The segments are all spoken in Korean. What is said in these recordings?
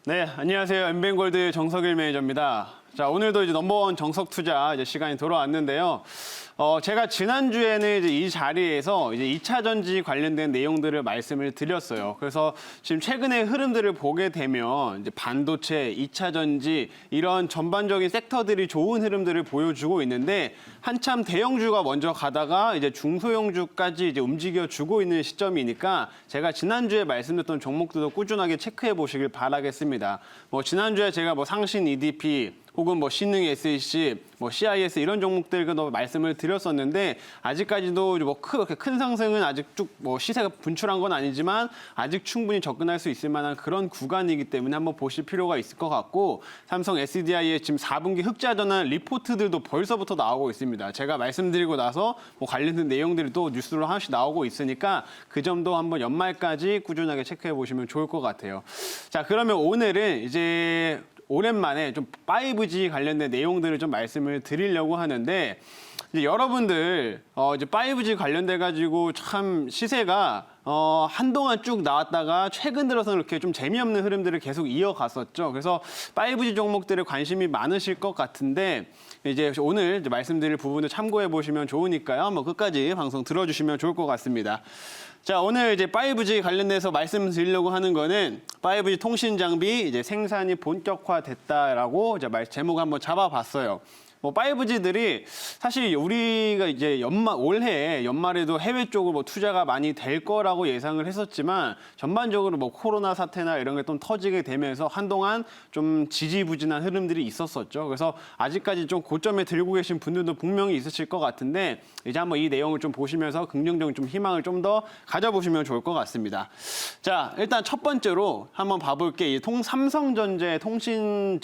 네, 안녕하세요. 엠뱅골드 정석일 매니저입니다. 자, 오늘도 이제 넘버원 정석 투자 시간이 돌아왔는데요. 제가 지난주에는 이제 이 자리에서 이제 2차 전지 관련된 내용들을 말씀을 드렸어요. 그래서 지금 최근의 흐름들을 보게 되면 이제 반도체, 2차 전지 이런 전반적인 섹터들이 좋은 흐름들을 보여주고 있는데 한참 대형주가 먼저 가다가 이제 중소형주까지 이제 움직여주고 있는 시점이니까 제가 지난주에 말씀드렸던 종목들도 꾸준하게 체크해 보시길 바라겠습니다. 지난주에 제가 상신 EDP 혹은 신능 SEC, CIS 이런 종목들도 말씀을 드렸었는데 아직까지도 그렇게 큰 상승은 아직 쭉 시세가 분출한 건 아니지만 아직 충분히 접근할 수 있을 만한 그런 구간이기 때문에 한번 보실 필요가 있을 것 같고 삼성 SDI의 지금 4분기 흑자 전환 리포트들도 벌써부터 나오고 있습니다. 제가 말씀드리고 나서 관련된 내용들이 또 뉴스로 하나씩 나오고 있으니까 그 점도 한번 연말까지 꾸준하게 체크해 보시면 좋을 것 같아요. 자, 그러면 오늘은 이제 오랜만에 좀 5G 관련된 내용들을 좀 말씀을 드리려고 하는데 이제 여러분들 이제 5G 관련돼 가지고 참 시세가 한동안 쭉 나왔다가 최근 들어서는 이렇게 좀 재미없는 흐름들을 계속 이어갔었죠. 그래서 5G 종목들에 관심이 많으실 것 같은데 이제 오늘 이제 말씀드릴 부분을 참고해 보시면 좋으니까요. 한번 끝까지 방송 들어주시면 좋을 것 같습니다. 자, 오늘 이제 5G 관련돼서 말씀드리려고 하는 거는 5G 통신 장비 이제 생산이 본격화됐다라고 이제 제목 한번 잡아봤어요. 5G들이 사실 우리가 이제 올해 연말에도 해외 쪽으로 투자가 많이 될 거라고 예상을 했었지만 전반적으로 코로나 사태나 이런 게 좀 터지게 되면서 한동안 좀 지지부진한 흐름들이 있었었죠. 그래서 아직까지 좀 고점에 들고 계신 분들도 분명히 있으실 것 같은데 이제 한번 이 내용을 좀 보시면서 긍정적인 좀 희망을 좀 더 가져보시면 좋을 것 같습니다. 자, 일단 첫 번째로 한번 봐볼게. 삼성전자의 통신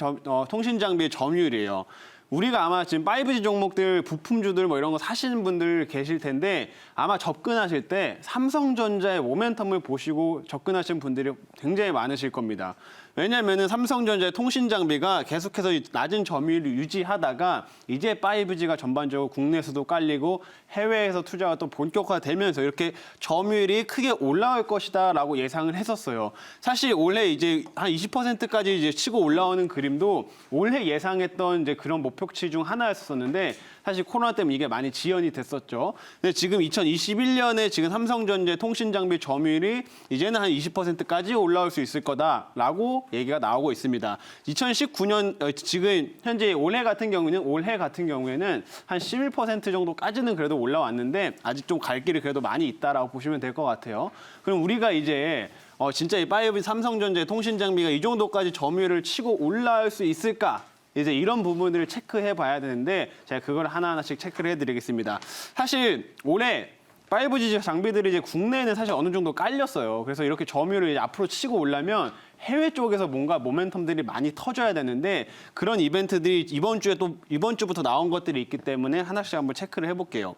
장비의 점유율이에요. 우리가 아마 지금 5G 종목들, 부품주들 이런 거 사시는 분들 계실 텐데 아마 접근하실 때 삼성전자의 모멘텀을 보시고 접근하시는 분들이 굉장히 많으실 겁니다. 왜냐하면 삼성전자의 통신 장비가 계속해서 낮은 점유율을 유지하다가 이제 5G가 전반적으로 국내에서도 깔리고 해외에서 투자가 또 본격화되면서 이렇게 점유율이 크게 올라올 것이다라고 예상을 했었어요. 사실 올해 이제 한 20%까지 이제 치고 올라오는 그림도 올해 예상했던 이제 그런 목표치 중 하나였었는데 사실 코로나 때문에 이게 많이 지연이 됐었죠. 근데 지금 2021년에 지금 삼성전자의 통신 장비 점유율이 이제는 한 20%까지 올라올 수 있을 거다라고 얘기가 나오고 있습니다. 2019년 지금 현재 올해 같은 경우에는 한 11% 정도까지는 그래도 올라왔는데 아직 좀 갈 길이 그래도 많이 있다라고 보시면 될 것 같아요. 그럼 우리가 이제 진짜 이 5G 삼성전자의 통신 장비가 이 정도까지 점유율을 치고 올라올 수 있을까? 이제 이런 부분들을 체크해 봐야 되는데 제가 그걸 하나하나씩 체크를 해드리겠습니다. 사실 올해 5G 장비들이 이제 국내에는 사실 어느 정도 깔렸어요. 그래서 이렇게 점유율을 이제 앞으로 치고 올라면 해외 쪽에서 뭔가 모멘텀들이 많이 터져야 되는데 그런 이벤트들이 이번 주부터 나온 것들이 있기 때문에 하나씩 한번 체크를 해볼게요.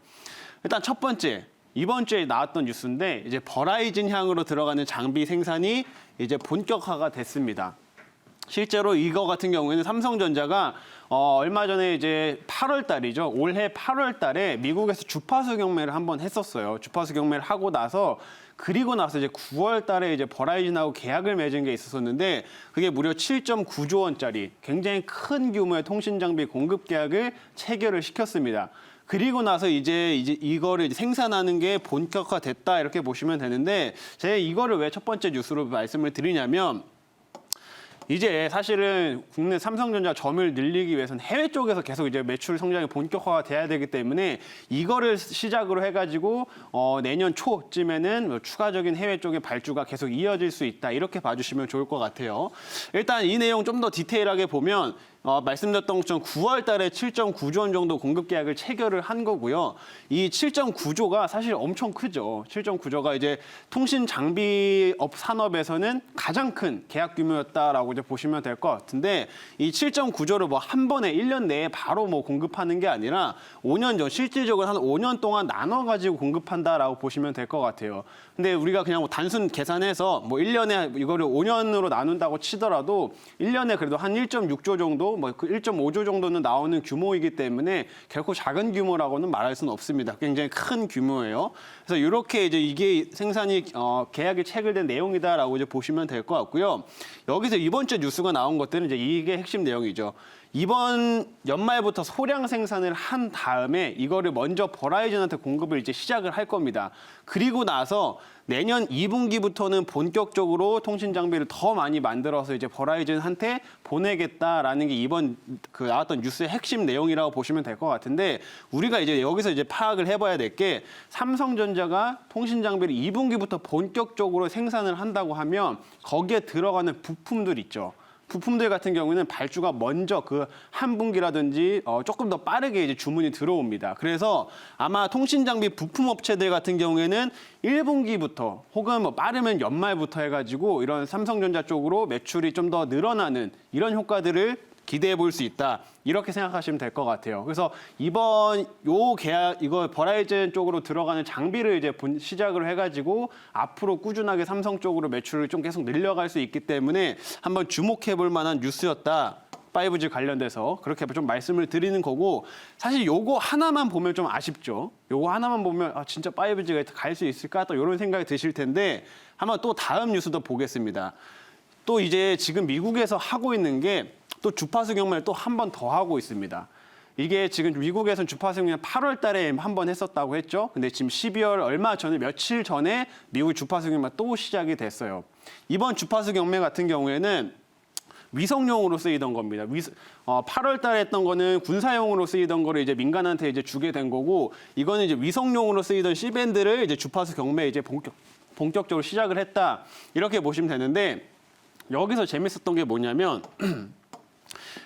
일단 첫 번째. 이번 주에 나왔던 뉴스인데 이제 버라이즌 향으로 들어가는 장비 생산이 이제 본격화가 됐습니다. 실제로 이거 같은 경우에는 삼성전자가 얼마 전에 이제 8월 달이죠. 올해 8월 달에 미국에서 주파수 경매를 한번 했었어요. 주파수 경매를 하고 나서 그리고 나서 이제 9월 달에 이제 버라이즌하고 계약을 맺은 게 있었는데 그게 무려 7.9조 원짜리 굉장히 큰 규모의 통신 장비 공급 계약을 체결을 시켰습니다. 그리고 나서 이제 이거를 생산하는 게 본격화됐다 이렇게 보시면 되는데 제가 이거를 왜 첫 번째 뉴스로 말씀을 드리냐면 이제 사실은 국내 삼성전자 점유율 늘리기 위해서는 해외 쪽에서 계속 이제 매출 성장이 본격화가 돼야 되기 때문에 이거를 시작으로 해가지고 내년 초쯤에는 추가적인 해외 쪽의 발주가 계속 이어질 수 있다 이렇게 봐주시면 좋을 것 같아요. 일단 이 내용 좀 더 디테일하게 보면 말씀드렸던 것처럼 9월 달에 7.9조 원 정도 공급 계약을 체결을 한 거고요. 이 7.9조가 사실 엄청 크죠. 7.9조가 이제 통신 장비업 산업에서는 가장 큰 계약 규모였다라고 이제 보시면 될 것 같은데 이 7.9조를 한 번에 1년 내에 바로 공급하는 게 아니라 5년 전 실질적으로 한 5년 동안 나눠 가지고 공급한다라고 보시면 될 것 같아요. 근데 우리가 그냥 단순 계산해서 1년에 이거를 5년으로 나눈다고 치더라도 1년에 그래도 한 1.6조 정도 정도, 뭐 그 1.5조 정도는 나오는 규모이기 때문에 결코 작은 규모라고는 말할 수는 없습니다. 굉장히 큰 규모예요. 그래서 이렇게 이제 이게 생산이 계약이 체결된 내용이다라고 이제 보시면 될 것 같고요. 여기서 이번 주 뉴스가 나온 것들은 이제 이게 핵심 내용이죠. 이번 연말부터 소량 생산을 한 다음에 이거를 먼저 버라이즌한테 공급을 이제 시작을 할 겁니다. 그리고 나서 내년 2분기부터는 본격적으로 통신 장비를 더 많이 만들어서 이제 버라이즌한테 보내겠다라는 게 이번 그 나왔던 뉴스의 핵심 내용이라고 보시면 될 것 같은데, 우리가 이제 여기서 이제 파악을 해봐야 될 게, 삼성전자가 통신 장비를 2분기부터 본격적으로 생산을 한다고 하면 거기에 들어가는 부품들 있죠. 부품들 같은 경우는 발주가 먼저 그 한 분기라든지 조금 더 빠르게 이제 주문이 들어옵니다. 그래서 아마 통신 장비 부품 업체들 같은 경우에는 1분기부터 혹은 뭐 빠르면 연말부터 해가지고 이런 삼성전자 쪽으로 매출이 좀 더 늘어나는 이런 효과들을 기대해 볼 수 있다. 이렇게 생각하시면 될 것 같아요. 그래서 이번 요 계약, 이거 버라이즌 쪽으로 들어가는 장비를 이제 시작을 해가지고 앞으로 꾸준하게 삼성 쪽으로 매출을 좀 계속 늘려갈 수 있기 때문에 한번 주목해 볼 만한 뉴스였다. 5G 관련돼서 그렇게 좀 말씀을 드리는 거고, 사실 요거 하나만 보면 좀 아쉽죠. 요거 하나만 보면 진짜 5G가 갈 수 있을까? 또 이런 생각이 드실 텐데, 한번 또 다음 뉴스도 보겠습니다. 또 이제 지금 미국에서 하고 있는 게 또 주파수 경매를 또 한 번 더 하고 있습니다. 이게 지금 미국에서는 주파수 경매 8월 달에 한 번 했었다고 했죠. 근데 지금 12월 얼마 전에, 며칠 전에 미국 주파수 경매가 또 시작이 됐어요. 이번 주파수 경매 같은 경우에는 위성용으로 쓰이던 겁니다. 8월 달에 했던 거는 군사용으로 쓰이던 거를 이제 민간한테 이제 주게 된 거고, 이거는 이제 위성용으로 쓰이던 C밴드를 이제 주파수 경매에 이제 본격적으로 시작을 했다. 이렇게 보시면 되는데, 여기서 재밌었던 게 뭐냐면,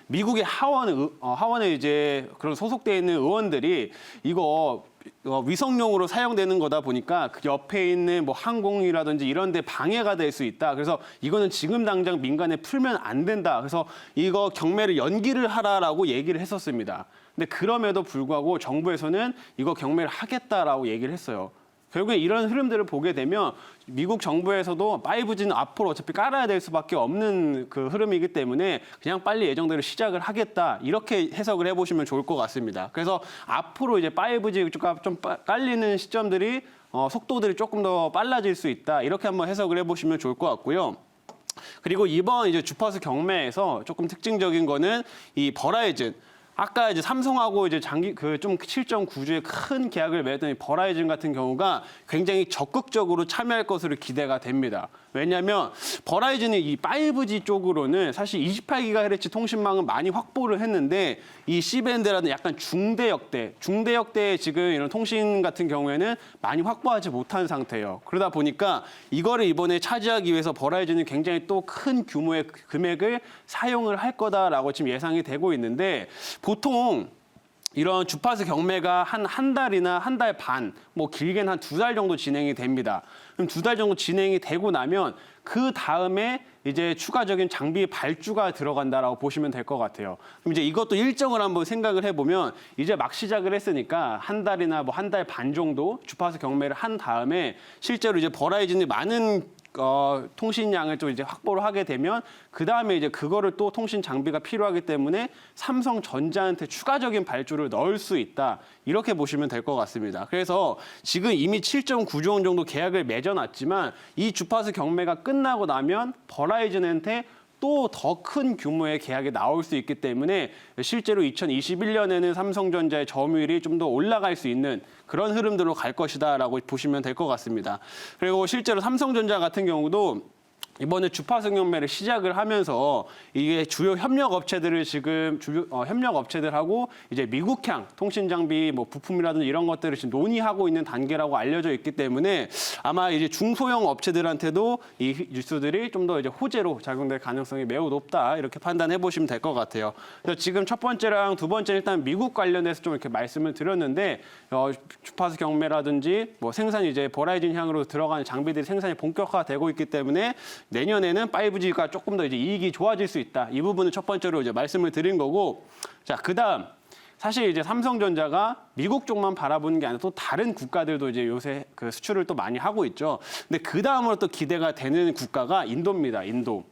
미국의 하원에 이제 그런 소속돼 있는 의원들이 이거 위성용으로 사용되는 거다 보니까 그 옆에 있는 뭐 항공이라든지 이런 데 방해가 될 수 있다. 그래서 이거는 지금 당장 민간에 풀면 안 된다. 그래서 이거 경매를 연기를 하라라고 얘기를 했었습니다. 근데 그럼에도 불구하고 정부에서는 이거 경매를 하겠다라고 얘기를 했어요. 결국에 이런 흐름들을 보게 되면 미국 정부에서도 5G는 앞으로 어차피 깔아야 될 수밖에 없는 그 흐름이기 때문에 그냥 빨리 예정대로 시작을 하겠다, 이렇게 해석을 해보시면 좋을 것 같습니다. 그래서 앞으로 이제 5G가 좀 깔리는 시점들이 속도들이 조금 더 빨라질 수 있다, 이렇게 한번 해석을 해보시면 좋을 것 같고요. 그리고 이번 이제 주파수 경매에서 조금 특징적인 거는 이 버라이즌, 아까 이제 삼성하고 이제 좀 7.9조의 큰 계약을 맺었던 이 버라이즌 같은 경우가 굉장히 적극적으로 참여할 것으로 기대가 됩니다. 왜냐하면 버라이즌이 이 5G 쪽으로는 사실 28GHz 통신망은 많이 확보를 했는데, 이 C밴드라는 약간 중대역대의 지금 이런 통신 같은 경우에는 많이 확보하지 못한 상태예요. 그러다 보니까 이거를 이번에 차지하기 위해서 버라이즌이 굉장히 또 큰 규모의 금액을 사용을 할 거다라고 지금 예상이 되고 있는데, 보통 이런 주파수 경매가 한 달이나 한 달 반, 뭐 길게는 한 2달 정도 진행이 됩니다. 그럼 2달 정도 진행이 되고 나면 그 다음에 이제 추가적인 장비 발주가 들어간다라고 보시면 될 것 같아요. 그럼 이제 이것도 일정을 한번 생각을 해보면, 이제 막 시작을 했으니까 한 달이나 뭐 한 달 반 정도 주파수 경매를 한 다음에 실제로 이제 버라이즌이 많은 통신량을 또 이제 확보를 하게 되면 그 다음에 이제 그거를 또 통신 장비가 필요하기 때문에 삼성전자한테 추가적인 발주를 넣을 수 있다, 이렇게 보시면 될 것 같습니다. 그래서 지금 이미 7.9조 원 정도 계약을 맺어놨지만 이 주파수 경매가 끝나고 나면 버라이즌한테 또 더 큰 규모의 계약이 나올 수 있기 때문에 실제로 2021년에는 삼성전자의 점유율이 좀 더 올라갈 수 있는 그런 흐름들로 갈 것이다라고 보시면 될 것 같습니다. 그리고 실제로 삼성전자 같은 경우도 이번에 주파수 경매를 시작을 하면서 이게 주요 협력 업체들을 지금 협력 업체들하고 이제 미국향 통신 장비 뭐 부품이라든지 이런 것들을 지금 논의하고 있는 단계라고 알려져 있기 때문에 아마 이제 중소형 업체들한테도 이 뉴스들이 좀 더 이제 호재로 작용될 가능성이 매우 높다, 이렇게 판단해 보시면 될 것 같아요. 그래서 지금 첫 번째랑 두 번째 일단 미국 관련해서 좀 이렇게 말씀을 드렸는데, 주파수 경매라든지 뭐 생산이 이제 버라이즌 향으로 들어가는 장비들이 생산이 본격화되고 있기 때문에 내년에는 5G가 조금 더 이제 이익이 좋아질 수 있다. 이 부분은 첫 번째로 이제 말씀을 드린 거고, 자, 그다음 사실 이제 삼성전자가 미국 쪽만 바라보는 게 아니라 또 다른 국가들도 이제 요새 그 수출을 또 많이 하고 있죠. 근데 그다음으로 또 기대가 되는 국가가 인도입니다. 인도.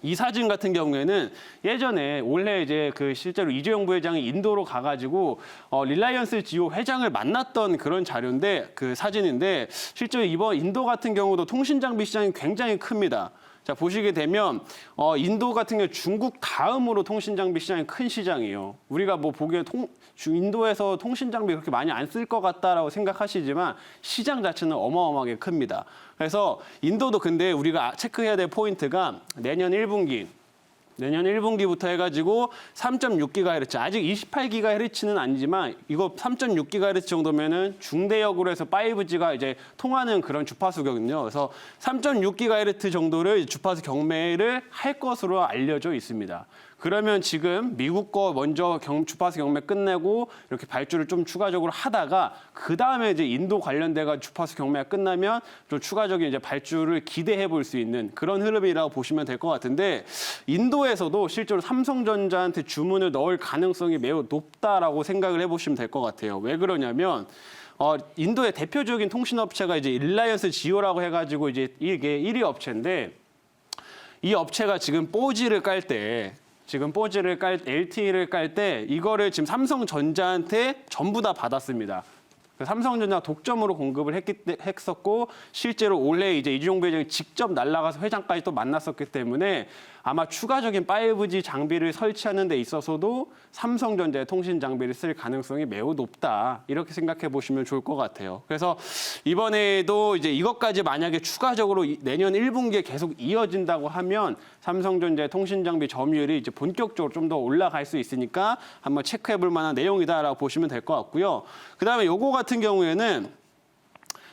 이 사진 같은 경우에는 예전에 올해 이제 그 실제로 이재용 부회장이 인도로 가가지고 릴라이언스 지오 회장을 만났던 그런 자료인데 그 사진인데 실제로 이번 인도 같은 경우도 통신 장비 시장이 굉장히 큽니다. 자, 보시게 되면 인도 같은 경우 중국 다음으로 통신 장비 시장이 큰 시장이에요. 우리가 뭐 보기에 인도에서 통신 장비 그렇게 많이 안 쓸 것 같다라고 생각하시지만 시장 자체는 어마어마하게 큽니다. 그래서 인도도 근데 우리가 체크해야 될 포인트가 내년 1분기부터 해가지고 3.6GHz, 아직 28GHz는 아니지만 이거 3.6GHz 정도면은 중대역으로 해서 5G가 이제 통하는 그런 주파수거든요. 그래서 3.6GHz 정도를 주파수 경매를 할 것으로 알려져 있습니다. 그러면 지금 미국 거 먼저 주파수 경매 끝내고 이렇게 발주를 좀 추가적으로 하다가 그 다음에 이제 인도 관련돼가 주파수 경매가 끝나면 좀 추가적인 이제 발주를 기대해 볼 수 있는 그런 흐름이라고 보시면 될 것 같은데 인도에서도 실제로 삼성전자한테 주문을 넣을 가능성이 매우 높다라고 생각을 해보시면 될 것 같아요. 왜 그러냐면 인도의 대표적인 통신업체가 이제 릴라이언스 지오라고 해가지고 이제 이게 1위 업체인데 이 업체가 지금 4G를 깔 때 LTE를 깔 때 이거를 지금 삼성전자한테 전부 다 받았습니다. 삼성전자 독점으로 공급을 했었고 실제로 올해 이제 이재용 부회장이 직접 날아가서 회장까지 또 만났었기 때문에 아마 추가적인 5G 장비를 설치하는 데 있어서도 삼성전자의 통신 장비를 쓸 가능성이 매우 높다. 이렇게 생각해 보시면 좋을 것 같아요. 그래서 이번에도 이제 이것까지 만약에 추가적으로 내년 1분기에 계속 이어진다고 하면 삼성전자의 통신 장비 점유율이 이제 본격적으로 좀 더 올라갈 수 있으니까 한번 체크해 볼 만한 내용이다라고 보시면 될 것 같고요. 그다음에 요거 같은 경우에는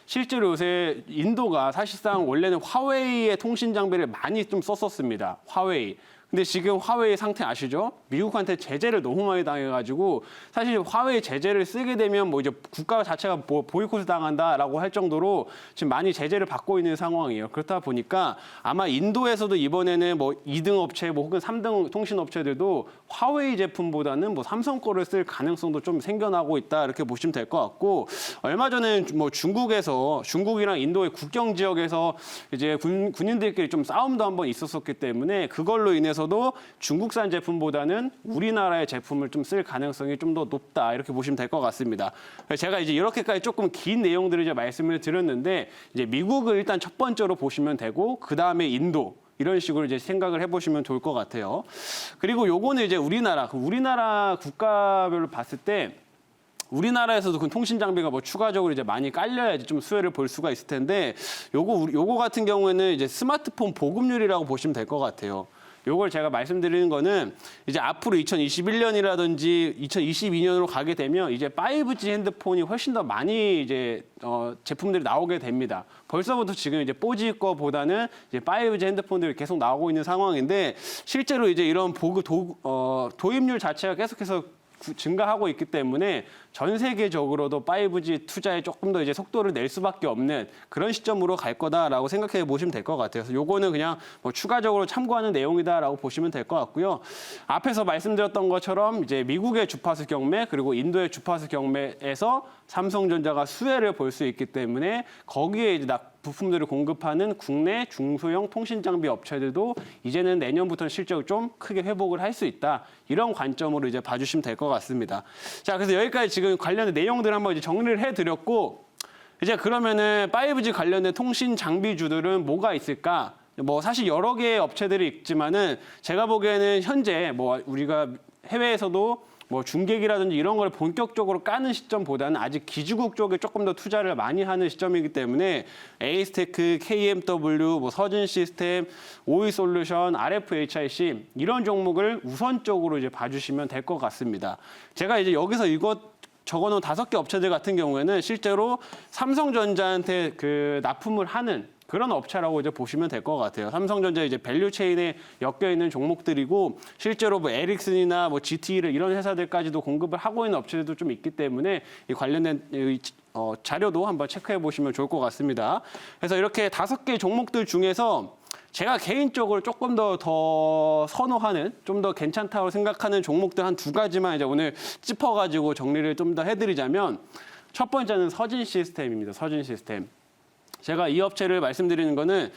실제로 요새 인도가 사실상 원래는 화웨이의 통신 장비를 많이 좀 썼었습니다. 화웨이. 근데 지금 화웨이 상태 아시죠? 미국한테 제재를 너무 많이 당해가지고 사실 화웨이 제재를 쓰게 되면 뭐 이제 국가 자체가 보이콧을 당한다라고 할 정도로 지금 많이 제재를 받고 있는 상황이에요. 그렇다 보니까 아마 인도에서도 이번에는 뭐 2등 업체 뭐 혹은 3등 통신 업체들도 화웨이 제품보다는 뭐 삼성 거를 쓸 가능성도 좀 생겨나고 있다 이렇게 보시면 될 것 같고 얼마 전에 뭐 중국이랑 인도의 국경 지역에서 이제 군인들끼리 좀 싸움도 한번 있었었기 때문에 그걸로 인해서도 중국산 제품보다는 우리나라의 제품을 좀 쓸 가능성이 좀 더 높다 이렇게 보시면 될 것 같습니다. 제가 이제 이렇게까지 조금 긴 내용들을 이제 말씀을 드렸는데 이제 미국을 일단 첫 번째로 보시면 되고 그 다음에 인도. 이런 식으로 이제 생각을 해보시면 좋을 것 같아요. 그리고 요거는 이제 우리나라 국가별로 봤을 때 우리나라에서도 그 통신 장비가 뭐 추가적으로 이제 많이 깔려야지 좀 수혜를 볼 수가 있을 텐데 요거 같은 경우에는 이제 스마트폰 보급률이라고 보시면 될 것 같아요. 요걸 제가 말씀드리는 거는 이제 앞으로 2021년이라든지 2022년으로 가게 되면 이제 5G 핸드폰이 훨씬 더 많이 이제 제품들이 나오게 됩니다. 벌써부터 지금 이제 4G 거보다는 이제 5G 핸드폰들이 계속 나오고 있는 상황인데 실제로 이제 이런 도입률 자체가 계속해서 증가하고 있기 때문에 전 세계적으로도 5G 투자에 조금 더 이제 속도를 낼 수밖에 없는 그런 시점으로 갈 거다라고 생각해 보시면 될 것 같아요. 그래서 요거는 그냥 뭐 추가적으로 참고하는 내용이다라고 보시면 될 것 같고요. 앞에서 말씀드렸던 것처럼 이제 미국의 주파수 경매 그리고 인도의 주파수 경매에서 삼성전자가 수혜를 볼 수 있기 때문에 거기에 이제 부품들을 공급하는 국내 중소형 통신 장비 업체들도 이제는 내년부터는 실적을 좀 크게 회복을 할 수 있다. 이런 관점으로 이제 봐주시면 될 것 같습니다. 자, 그래서 여기까지 지금 관련된 내용들 한번 이제 정리를 해드렸고, 이제 그러면은 5G 관련된 통신 장비주들은 뭐가 있을까? 뭐 사실 여러 개의 업체들이 있지만은 제가 보기에는 현재 뭐 우리가 해외에서도 뭐 중계기라든지 이런 걸 본격적으로 까는 시점보다는 아직 기주국 쪽에 조금 더 투자를 많이 하는 시점이기 때문에 에이스테크, KMW, 뭐 서진 시스템, 오이솔루션, RFHIC 이런 종목을 우선적으로 이제 봐주시면 될 것 같습니다. 제가 이제 여기서 적어놓은 5개 업체들 같은 경우에는 실제로 삼성전자한테 그 납품을 하는 그런 업체라고 이제 보시면 될 것 같아요. 삼성전자 이제 밸류 체인에 엮여 있는 종목들이고 실제로 뭐 에릭슨이나 뭐 GTE를 이런 회사들까지도 공급을 하고 있는 업체들도 좀 있기 때문에 이 관련된 자료도 한번 체크해 보시면 좋을 것 같습니다. 그래서 이렇게 5개 종목들 중에서 제가 개인적으로 조금 더 선호하는, 좀 더 괜찮다고 생각하는 종목들 한 2가지만 이제 오늘 짚어가지고 정리를 좀 더 해드리자면 첫 번째는 서진 시스템입니다. 서진 시스템. 제가 이 업체를 말씀드리는 거는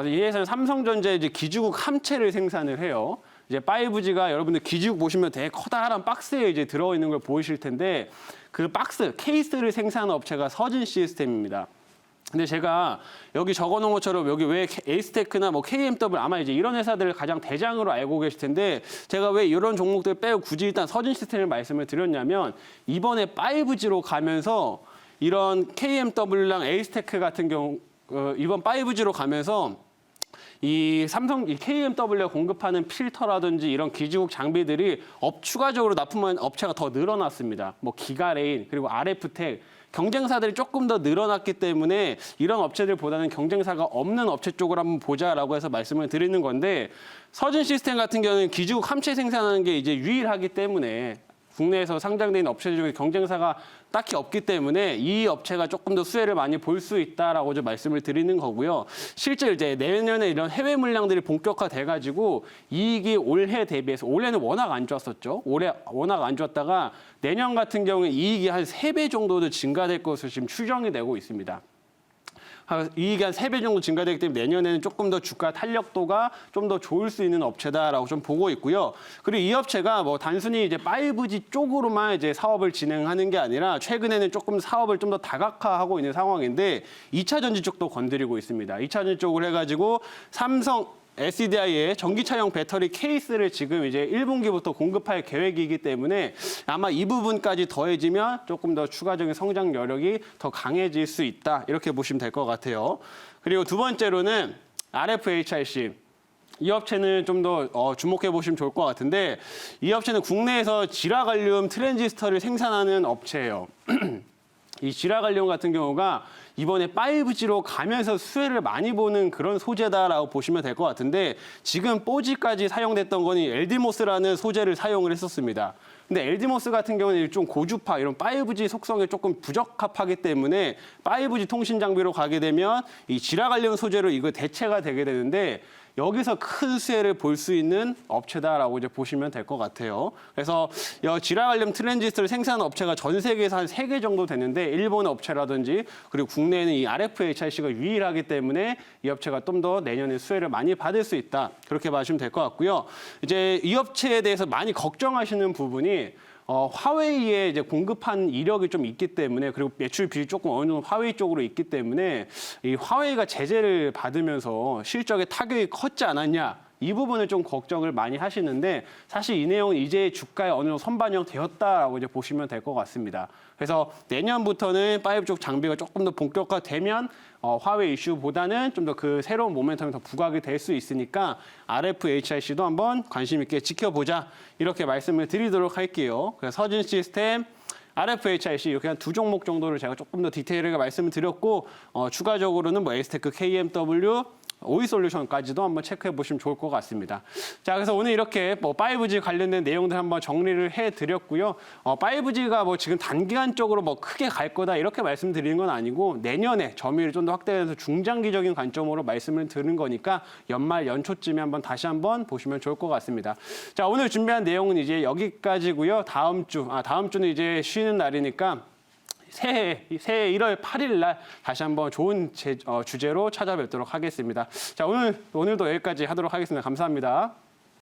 이 회사는 삼성전자 이제 기지국 함체를 생산을 해요. 이제 5G가 여러분들 기지국 보시면 되게 커다란 박스에 이제 들어있는 걸 보이실 텐데 그 박스, 케이스를 생산하는 업체가 서진 시스템입니다. 근데 제가 여기 적어놓은 것처럼 여기 왜 에이스테크나 뭐 KMW 아마 이제 이런 회사들을 가장 대장으로 알고 계실 텐데 제가 왜 이런 종목들 빼고 굳이 일단 서진 시스템을 말씀을 드렸냐면 이번에 5G로 가면서 이런 KMW랑 에이스테크 같은 경우 이번 5G로 가면서 이 삼성, 이 KMW가 공급하는 필터라든지 이런 기지국 장비들이 추가적으로 납품한 업체가 더 늘어났습니다. 뭐 기가레인 그리고 RF텍 경쟁사들이 조금 더 늘어났기 때문에 이런 업체들보다는 경쟁사가 없는 업체 쪽으로 한번 보자라고 해서 말씀을 드리는 건데 서진 시스템 같은 경우는 기지국 함체 생산하는 게 이제 유일하기 때문에 국내에서 상장돼 있는 업체 중에 경쟁사가 딱히 없기 때문에 이 업체가 조금 더 수혜를 많이 볼 수 있다라고 좀 말씀을 드리는 거고요. 실제 이제 내년에 이런 해외 물량들이 본격화돼가지고 이익이 올해 대비해서 올해는 워낙 안 좋았었죠. 올해 워낙 안 좋았다가 내년 같은 경우에 이익이 한 3배 정도도 증가될 것으로 지금 추정이 되고 있습니다. 이익이 한 3배 정도 증가되기 때문에 내년에는 조금 더 주가 탄력도가 좀 더 좋을 수 있는 업체다라고 좀 보고 있고요. 그리고 이 업체가 뭐 단순히 이제 5G 쪽으로만 이제 사업을 진행하는 게 아니라 최근에는 조금 사업을 좀 더 다각화하고 있는 상황인데 2차 전지 쪽도 건드리고 있습니다. 2차 전지 쪽을 해가지고 삼성 SDI의 전기차용 배터리 케이스를 지금 이제 1분기부터 공급할 계획이기 때문에 아마 이 부분까지 더해지면 조금 더 추가적인 성장 여력이 더 강해질 수 있다. 이렇게 보시면 될 것 같아요. 그리고 두 번째로는 RFHIC. 이 업체는 좀 더 주목해 보시면 좋을 것 같은데 이 업체는 국내에서 지라갈륨 트랜지스터를 생산하는 업체예요. 이 지라갈륨 같은 경우가 이번에 5G로 가면서 수혜를 많이 보는 그런 소재다라고 보시면 될 것 같은데 지금 4G까지 사용됐던 거니 LDMOS라는 소재를 사용을 했었습니다. 근데 LDMOS 같은 경우는 좀 고주파, 이런 5G 속성에 조금 부적합하기 때문에 5G 통신 장비로 가게 되면 이 지라갈륨 소재로 이거 대체가 되게 되는데 여기서 큰 수혜를 볼 수 있는 업체다라고 이제 보시면 될 것 같아요. 그래서 지라갈륨 트랜지스터를 생산하는 업체가 전 세계에서 한 3개 정도 되는데 일본 업체라든지 그리고 국내에는 이 RFHIC가 유일하기 때문에 이 업체가 좀 더 내년에 수혜를 많이 받을 수 있다. 그렇게 봐주시면 될 것 같고요. 이제 이 업체에 대해서 많이 걱정하시는 부분이 화웨이에 이제 공급한 이력이 좀 있기 때문에 그리고 매출 비율이 조금 어느 정도 화웨이 쪽으로 있기 때문에 이 화웨이가 제재를 받으면서 실적에 타격이 컸지 않았냐. 이 부분을 좀 걱정을 많이 하시는데 사실 이 내용은 이제 주가에 어느 정도 선반영 되었다라고 이제 보시면 될 것 같습니다. 그래서 내년부터는 5G 쪽 장비가 조금 더 본격화되면 화웨이 이슈보다는 좀 더 그 새로운 모멘텀이 더 부각이 될 수 있으니까 RFHIC도 한번 관심 있게 지켜보자 이렇게 말씀을 드리도록 할게요. 그래서 서진 시스템, RFHIC 이렇게 한 2종목 정도를 제가 조금 더 디테일하게 말씀을 드렸고 추가적으로는 뭐 에이스테크, KMW, 오이솔루션까지도 한번 체크해 보시면 좋을 것 같습니다. 자, 그래서 오늘 이렇게 뭐 5G 관련된 내용들 한번 정리를 해드렸고요. 5G가 뭐 지금 단기간적으로 뭐 크게 갈 거다 이렇게 말씀드리는 건 아니고 내년에 점유율이 좀 더 확대해서 중장기적인 관점으로 말씀을 드리는 거니까 연말 연초쯤에 한번 다시 한번 보시면 좋을 것 같습니다. 자, 오늘 준비한 내용은 이제 여기까지고요. 다음 주는 이제 쉬는 날이니까 새해 1월 8일 날 다시 한번 좋은 주제로 찾아뵙도록 하겠습니다. 자, 오늘도 여기까지 하도록 하겠습니다. 감사합니다.